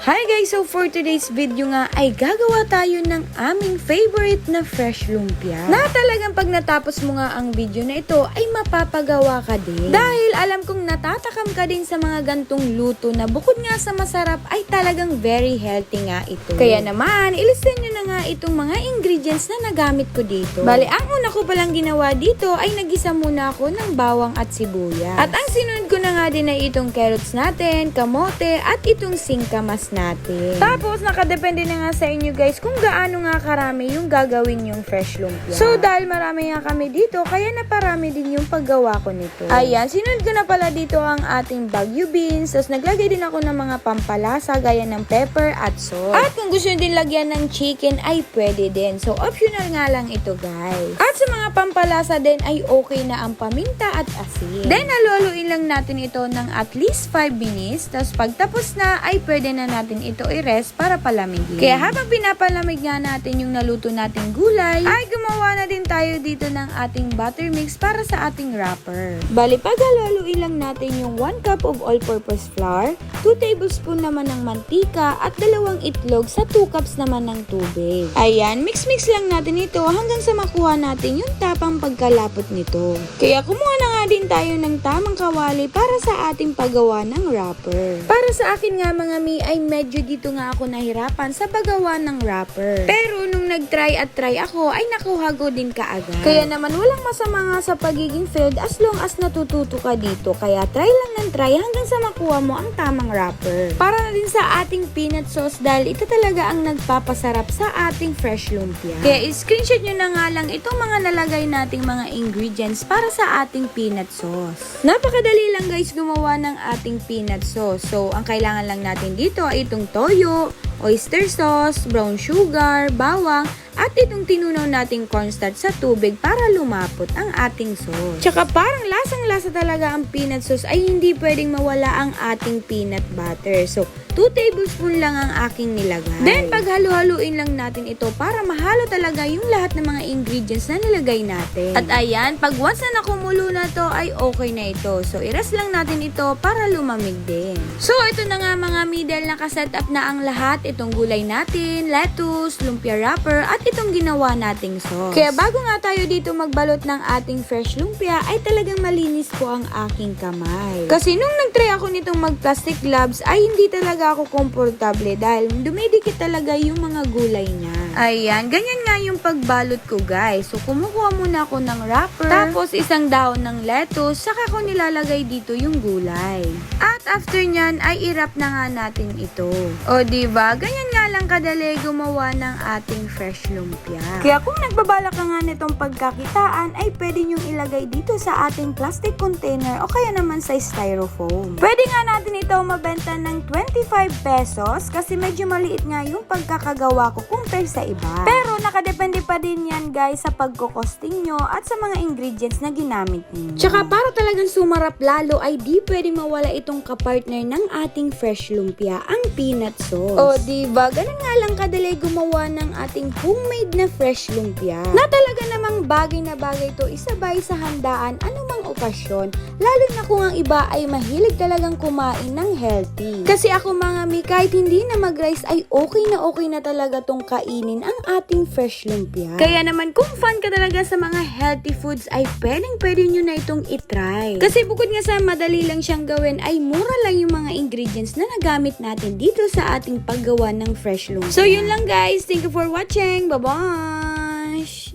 Hi guys! So for today's video nga ay gagawa tayo ng aming favorite na fresh lumpia. Na talagang pag natapos mo nga ang video na ito ay mapapagawa ka din. Dahil alam kong natatakam ka din sa mga gantong luto na bukod nga sa masarap ay talagang very healthy nga ito. Kaya naman, ilisten nyo na nga itong mga ingredients na nagamit ko dito. Bali, ang una ko palang ginawa dito ay nagisa muna ako ng bawang at sibuyas. At ang sinunod ko na nga din ay itong carrots natin, kamote at itong singkamas natin. Tapos, nakadepende na nga sa inyo guys kung gaano nga karami yung gagawin yung fresh lumpia. So, dahil marami nga kami dito, kaya naparami din yung paggawa ko nito. Ayan, sinunod ko na pala dito ang ating Baguio beans. Tapos, naglagay din ako ng mga pampalasa gaya ng pepper at salt. At kung gusto nyo din lagyan ng chicken ay pwede din. So, optional nga lang ito guys. At sa mga pampalasa din ay okay na ang paminta at asin. Then, haluhaluin lang natin ito ng at least 5 minutes. Tapos, pagtapos na ay pwede na natin ito i-rest para palamigin. Kaya habang pinapalamig nga natin yung naluto nating gulay, ay gumawa na din tayo dito ng ating butter mix para sa ating wrapper. Bali, paghaluhaluin lang natin yung 1 cup of all-purpose flour, 2 tablespoon naman ng mantika, at 2 itlog sa 2 cups naman ng tubig. Ayan, mix-mix lang natin ito hanggang sa makuha natin yung tapang pagkalapot nito. Kaya kumuha na nga din tayo ng tamang kawali para sa ating paggawa ng wrapper. Para sa akin nga mga mi ay medyo dito nga ako nahirapan sa paggawa ng wrapper. Pero nung nag-try at try ako ay nakuha ko din kaagad. Kaya naman walang masama nga sa pagiging failed as long as natututo ka dito. Kaya try lang ng try hanggang sa makuha mo ang tamang wrapper. Para na din sa ating peanut sauce dahil ito talaga ang nagpapasarap sa ating fresh lumpia. Kaya screenshot nyo na nga lang itong mga nalagay nating mga ingredients para sa ating peanut sauce. Napakadali lang guys gumawa ng ating peanut sauce. So ang kailangan lang natin dito ay itong toyo, oyster sauce, brown sugar, bawang, at itong tinunaw nating cornstarch sa tubig para lumapot ang ating sauce. Tsaka parang lasang-lasa talaga ang peanut sauce ay hindi pwedeng mawala ang ating peanut butter. So, 2 tablespoon lang ang aking nilagay. Then, paghalu-haluin lang natin ito para mahalo talaga yung lahat ng mga ingredients na nilagay natin. At ayan, pag once na nakumulo na to ay okay na ito. So, i-rest lang natin ito para lumamig din. So, ito na nga mga middle nakaset up na ang lahat. Itong gulay natin, lettuce, lumpia wrapper, at itong ginawa nating sauce. Kaya bago nga tayo dito magbalot ng ating fresh lumpia ay talagang malinis po ang aking kamay. Kasi nung nagtry ako nitong mag-plastic gloves ay hindi talaga ako komportable dahil dumidikit talaga yung mga gulay niya. Ayan, ganyan nga yung pagbalot ko guys. So kumukuha muna ako ng wrapper, tapos isang dahon ng lettuce, saka ko nilalagay dito yung gulay. At after nyan ay i-wrap na nga natin ito. O diba, ganyan nga lang kadali gumawa ng ating fresh lumpia. Kaya kung nagbabala ka nga nitong pagkakitaan ay pwede nyong ilagay dito sa ating plastic container o kaya naman sa styrofoam. Pwede nga natin ito mabenta ng 25 pesos kasi medyo maliit nga yung pagkakagawa ko compare sa iba. Pero nakadepende pa din yan guys sa pagkukosting nyo at sa mga ingredients na ginamit niyo. Tsaka para talagang sumarap lalo ay di pwede mawala itong kapartner ng ating fresh lumpia, ang peanut sauce. O diba, ganun nga lang kadali gumawa ng ating homemade na fresh lumpia. Na talaga namang bagay na bagay to isabay sa handaan anumang okasyon, lalo na kung ang iba ay mahilig talagang kumain ng healthy. Kasi ako mga mi, kahit hindi na mag-rice ay okay na talaga tong kainin ang ating fresh lumpia. Kaya naman kung fan ka talaga sa mga healthy foods ay pwede nyo na itong itry. Kasi bukod nga sa madali lang siyang gawin ay mura lang yung mga ingredients na nagamit natin dito sa ating paggawa ng fresh lumpia. So yun lang guys, thank you for watching, bye bye!